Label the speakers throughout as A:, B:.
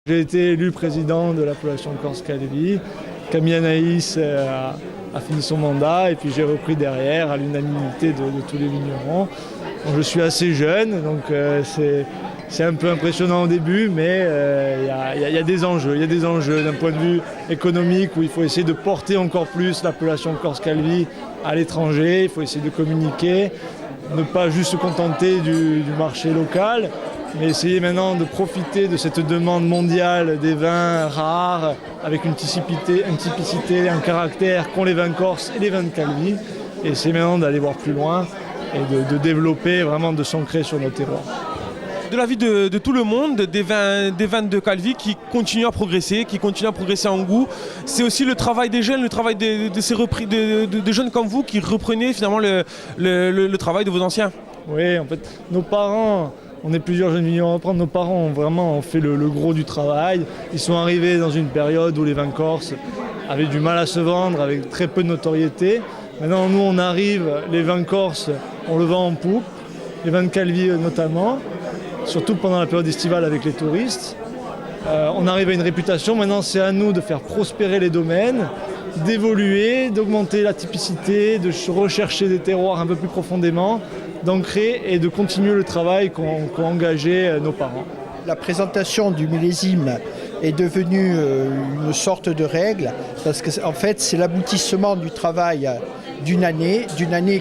A: J'ai été élu président de l'appellation Corse Calvi. Camille Anaïs a fini son mandat et puis j'ai repris derrière à l'unanimité de tous les vignerons. Donc, je suis assez jeune, donc c'est un peu impressionnant au début, mais il y a des enjeux. Il y a des enjeux d'un point de vue économique où il faut essayer de porter encore plus l'appellation Corse Calvi à l'étranger. Il faut essayer de communiquer, ne pas juste se contenter du marché local, mais essayer maintenant de profiter de cette demande mondiale des vins rares avec une typicité, un caractère qu'ont les vins corses et les vins de Calvi. Et essayer maintenant d'aller voir plus loin et de développer, vraiment de s'ancrer sur nos terroirs.
B: De l'avis de tout le monde, des vins de Calvi qui continuent à progresser, en goût. C'est aussi le travail des jeunes, le travail de jeunes comme vous qui reprenez finalement le travail de vos anciens.
A: Oui, en fait, nos parents, on est plusieurs jeunes vignerons à reprendre, nos parents ont vraiment fait le gros du travail. Ils sont arrivés dans une période où les vins corses avaient du mal à se vendre, avec très peu de notoriété. Maintenant, nous, on arrive, les vins corses, on le vend en poupe, les vins de Calvi notamment, surtout pendant la période estivale avec les touristes. On arrive à une réputation, maintenant c'est à nous de faire prospérer les domaines, d'évoluer, d'augmenter la typicité, de rechercher des terroirs un peu plus profondément, d'ancrer et de continuer le travail qu'ont engagé nos parents.
C: La présentation du millésime est devenue une sorte de règle parce que en fait c'est l'aboutissement du travail d'une année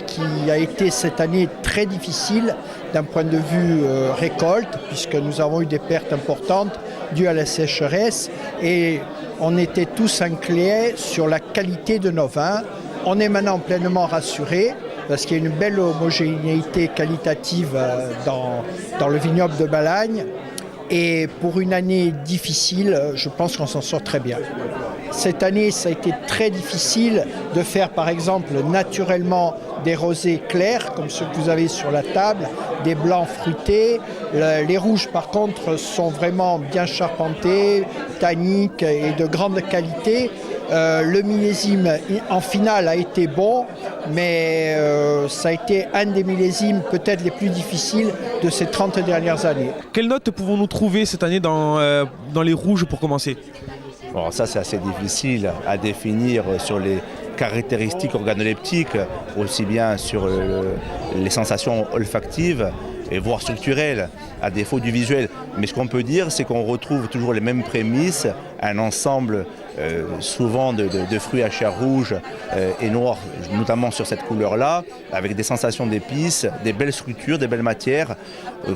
C: qui a été cette année très difficile d'un point de vue récolte, puisque nous avons eu des pertes importantes dues à la sécheresse et on était tous inquiets sur la qualité de nos vins. On est maintenant pleinement rassurés parce qu'il y a une belle homogénéité qualitative dans le vignoble de Balagne. Et pour une année difficile, je pense qu'on s'en sort très bien. Cette année, ça a été très difficile de faire, par exemple, naturellement des rosés clairs, comme ceux que vous avez sur la table, des blancs fruités. Les rouges, par contre, sont vraiment bien charpentés, tanniques et de grande qualité. Le millésime en finale a été bon, mais ça a été un des millésimes peut-être les plus difficiles de ces 30 dernières années.
B: Quelles notes pouvons-nous trouver cette année dans les rouges pour commencer ?
D: Bon, ça c'est assez difficile à définir sur les caractéristiques organoleptiques, aussi bien sur les sensations olfactives et voire structurelles, à défaut du visuel. Mais ce qu'on peut dire, c'est qu'on retrouve toujours les mêmes prémices, un ensemble souvent de fruits à chair rouge et noire, notamment sur cette couleur-là, avec des sensations d'épices, des belles structures, des belles matières,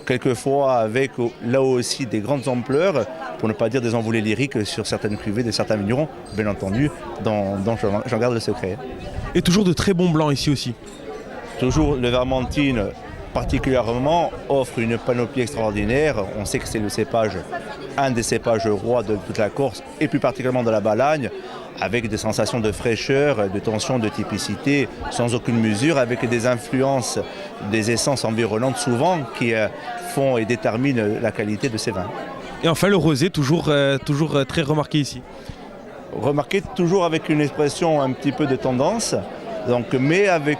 D: quelquefois avec là aussi des grandes ampleurs, pour ne pas dire des envolées lyriques sur certaines cuvées de certains vignerons, bien entendu, dont j'en garde le secret.
B: Et toujours de très bons blancs ici aussi.
D: Toujours le Vermentine particulièrement offre une panoplie extraordinaire. On sait que c'est le cépage, un des cépages rois de toute la Corse et plus particulièrement de la Balagne, avec des sensations de fraîcheur, de tension, de typicité, sans aucune mesure, avec des influences des essences environnantes souvent qui font et déterminent la qualité de ces vins.
B: Et enfin le rosé, toujours très remarqué ici.
D: Remarqué toujours avec une expression un petit peu de tendance, donc, mais avec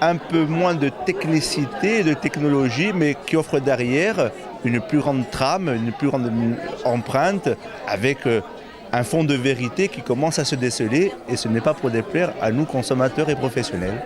D: un peu moins de technicité, de technologie, mais qui offre derrière une plus grande trame, une plus grande empreinte, avec un fond de vérité qui commence à se déceler, et ce n'est pas pour déplaire à nous consommateurs et professionnels.